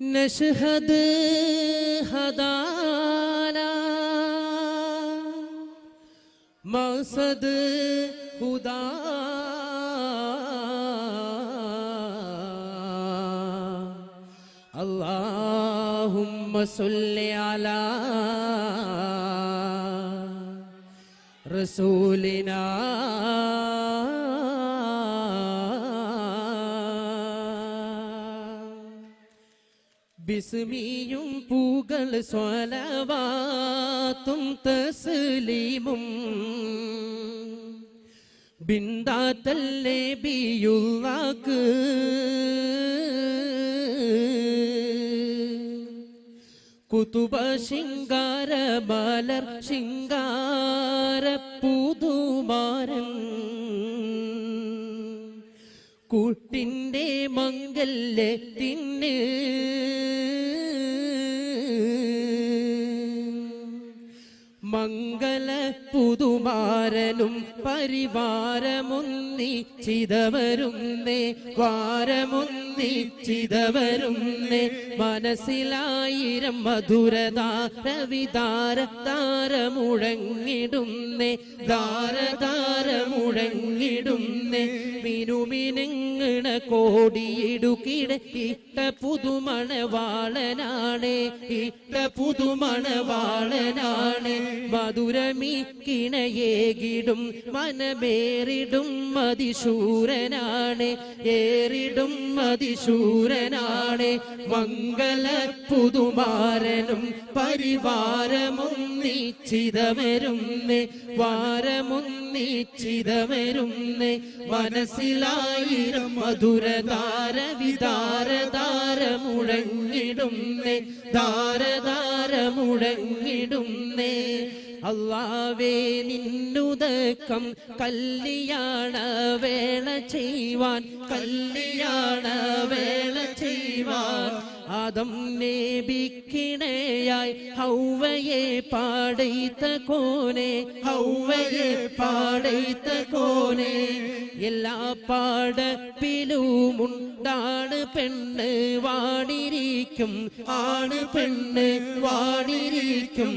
نشهد هدانا مقصد هدى اللهم صل على رسولنا ബിസ്മിയും പൂകൾ സ്വലവാത്തും തസ്ലീമും ബിന്ദാത്തൽ നബിയുള്ളാക്ക് കുതുബ ശിംഗാര മലർ ശിംഗാര പുതുമാരൻ കൂട്ടിൻ്റെ മംഗല്യത്തിന് മംഗല പുതുമാരനും പരിവാരമൊന്നിച്ചിതവരുന്നേ വാരമൊന്നിച്ചിതവരുന്നേ മനസ്സിലായിരം മധുരധാരവിധാര താരമുഴങ്ങിടുന്നേ ധാരധാരമുഴങ്ങിടുന്നേ മിനുമിനുങ്ങണ കോടിയിടുകിട ഇട്ട പുതുമണവാളനാണേ ഇട്ട പുതുമണവാളനാണേ മധുരമിക്കിണയേകിടും മനമേറിടും മതിശൂരനാണ് ഏറിടും മതിശൂരനാണ് മംഗല പുതുമാരനും പരിവാരമൊന്നിച്ചിതവരുന്നേ വാരമൊന്നിച്ചിതവരുന്നേ മനസ്സിലായിരം മധുരധാരവിധാരധാരമുഴങ്ങിടുന്നേ ധാരധാരമുഴങ്ങിടുന്നേ അല്ലാവേ നിന്നുദക്കം കല്യാണ വേള ചെയ്യുവാൻ കല്യാണ വേള ചെയ്യുവാൻ ആദം നബിക്കിണയായി ഹൗവയെ പാടൈത്ത കോനെ ഹൗവയെ പാടൈത്ത കോനെ എല്ലാ പാടപ്പിലുമുണ്ടാണ് പെണ്ണ് വാണിരിക്കും ആണ് പെണ്ണ് വാണിരിക്കും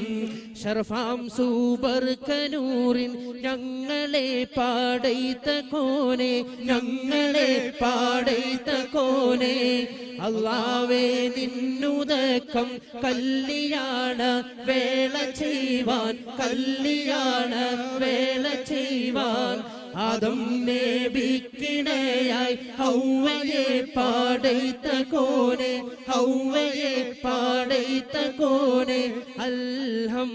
ഷർഫാം സൂബർ കനൂറിൻ ഞങ്ങളെ പാടൈത്ത കോനെ ഞങ്ങളെ പാടൈത്ത കോനെ അല്ലാവേ നിന്നുദക്കം കല്യാണ വേള ചെയ്യുവാൻ കല്യാണ വേള ചെയ്യുവാൻ ആദം നബിക്കിണയായി ഹൗവയെ പാടൈത്ത കോനെ ഹൗവയെ പാടൈത്ത കോനെ അൽഹംദുലില്ലാഹ്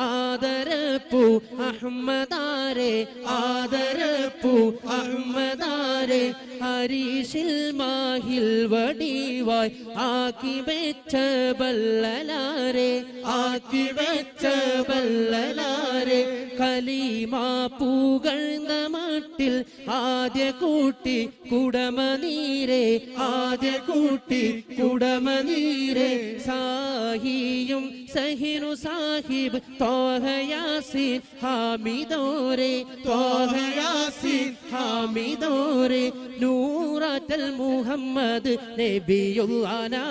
ആദരപ്പു അഹ്മദാരെ ആദരപ്പു അഹ്മദാരെ ഹരീഷിൽ മാഹിൽ വടിവായി ആക്കി വെച്ച ബല്ലലാരെ ആക്കി വെച്ച ബല്ലലാരെ കലിമാ പുകഴ്ന്ന മട്ടിൽ ആദ്യ കൂട്ടി കുടമനീരെ ആദ്യ കൂട്ടി കുടമനീരെ സാഹിയും സഹിനു സാഹിബ് ത്വാഹ യാസീൻ ഹാമിദോരെ ത്വാഹ യാസീൻ ഹാമിദോരെ നൂറാറ്റൽ മുഹമ്മദ് നബിയുള്ളാനാ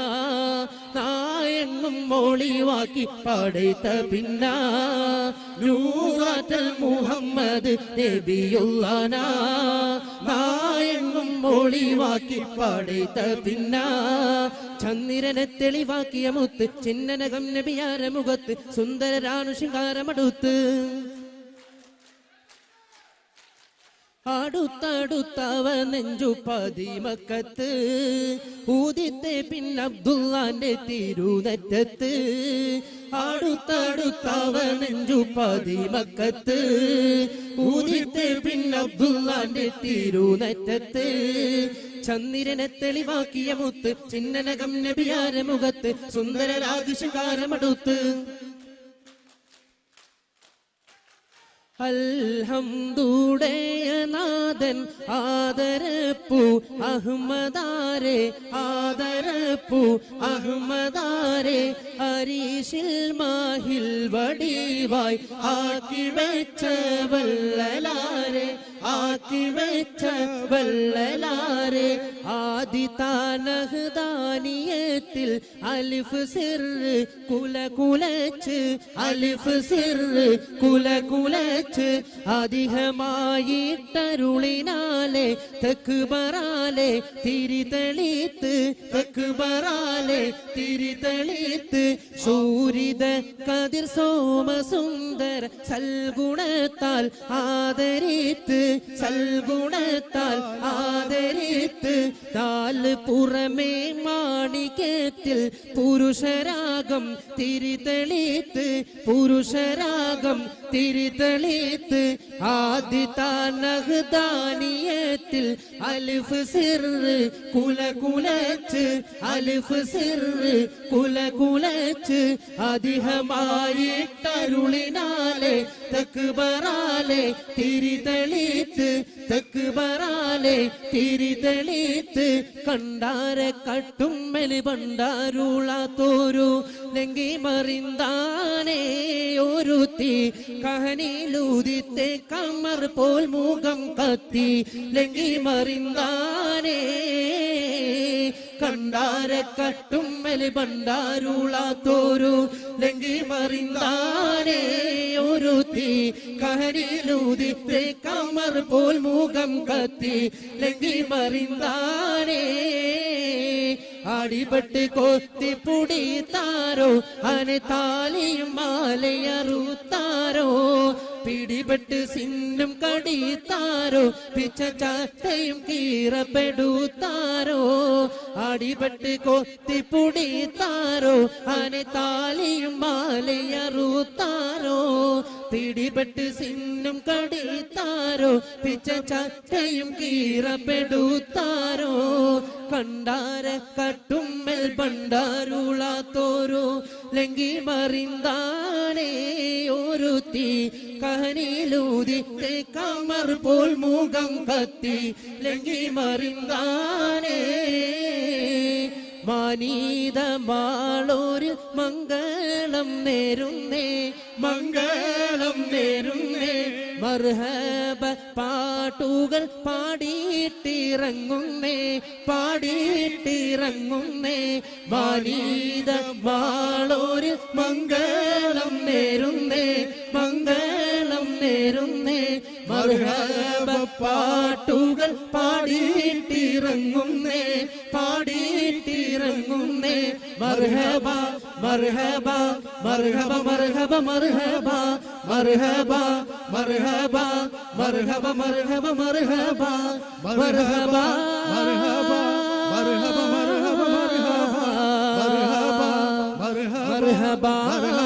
നായെങ്ങും മോളിവാക്കി പടൈത്ത പിന്നാ നൂറാറ്റൽ മുഹമ്മദ് നബിയുള്ളാനാ നായെങ്ങും മോളിവാക്കി പടൈത്ത പിന്നാ ചന്ദ്രനെ തെളിവാക്കിയ മുത്ത് ചിന്നനകം നബിയാര മുഖത്ത് സുന്ദരരാണു ശൃംഗാരമടുത്ത് അടുത്തടുത്തവ നെഞ്ചു പതിമക്കത്ത് ഊദിത്തെ പിന്നെ അബ്ദുല്ലാന്റെ തിരുനെറ്റത്ത് അടുത്തടുത്തവ നെഞ്ചു പതിമക്കത്ത് ഊദിത്തെ പിന്നെ അബ്ദുല്ലാന്റെ തിരുനെറ്റത്ത് ചന്ദ്രനെ തെളിവാക്കിയ മുത്ത് ചിന്നനകം നബിയാര മുഖത്ത് സുന്ദരരാഗി ശൃംഗാരമടുത്ത് അൽഹംദുലില്ലാഹ് ആദരപ്പു അഹ്മദാരെ ആദരപ്പു അഹ്മദാരെ ഹരീഷിൽ മാഹിൽ വടിവായി ആക്കി വെച്ച വല്ലലാരെ ആക്കി വെച്ച വള്ളലാരെ ആദിതാനഹ്ദാനിയത്തിൽ അലിഫ് സിറ് കുലകുലച്ച് അലിഫ് സിറ് കുലകുലച്ച് അധികമായിട്ടരുളിനാലെ തക്ബറാലെ തിരിതെളിത്ത് തക്ബറാലെ തിരിതെളിത്ത് സൂരിത കതിർ സോമസുന്ദര സൽഗുണത്താൽ ആദരിത്ത് സൽഗുണത്താൽ ആദരിത്ത് താല് പുറമേ മാണിക്യത്തിൽ പുരുഷരാഗം തിരിതെളിത്ത് പുരുഷരാഗം തിരിതെളിത്ത് ആദിതാനഹ്ദാനിയത്തിൽ അലിഫ് സിറ് കുലകുലച്ച് അലിഫ് സിറ് കുലകുലച്ച് അധികമായിട്ടരുളിനാലെ തക്ബറാലെ തിരിതെളിത്ത് തക്ബറാലെ തിരിതെളിത്ത് കണ്ടാര കട്ടുമ്മല് പണ്ടാരുളാത്തോരു ലെങ്കി മറിന്താനേ ഒരുത്തി കഹനിലൂതിത്തെ കമർ പോൽ മുഖം കത്തി ലെങ്കി മറിന്താനേ കണ്ടാര കട്ടുമ്മല് പണ്ടാരുളാത്തോരു ലെങ്കി മറിന്താനേ ഒരുത്തി കഹനിലൂതിത്തെ കമർ പോൽ മുഖം കത്തി ലെങ്കി മറിന്താനേ അടിപെട്ട് കൊത്തി പുടിത്താരോ അനെ താലിയും മാലയറുത്താരോ പിടിപെട്ട് സിന്നും കടിത്താരോ പിച്ച ചാട്ടയും കീറപ്പെടുത്താരോ അടിപെട്ട് കൊത്തി പുടിത്താരോ അനെ താലിയും മാലയറുത്താരോ പിടിപെട്ട് സിന്നും കടിത്താരോ പിച്ച ചാട്ടയും കീറപ്പെടുത്താരോ കണ്ടാര കട്ടുമ്മൽ പണ്ടാരുളാത്തോരോ ലെങ്കി മറിന്താനേ ഒരുത്തി കഹനിലൂതിത്തെ കമർ പോൽ മുഖം കത്തി ലെങ്കി മറിന്താനേ മാനീത മാളൂരിൽ മംഗളം നേരുന്നേ മംഗളം നേരുന്നേ മർഹബ പാട്ടുകൾ പാടിയിട്ടിറങ്ങുന്നേ പാടിയിട്ടിറങ്ങുന്നേ മാനീത മാളൂരിൽ മംഗളം നേരുന്നേ മംഗളം നേരുന്നേ മർഹബ പാട്ടുകൾ പാടിയിട്ടിറങ്ങുന്നേ പാടിയിട്ടിറങ്ങുന്നേ മർഹബ മർഹബ മർഹബ മർഹബ മർഹബ മർഹബ മർഹബ മർഹബ മർഹബ മർഹബ മർഹബ മർഹബ മർഹബ മർഹബ മർഹബ മർഹബ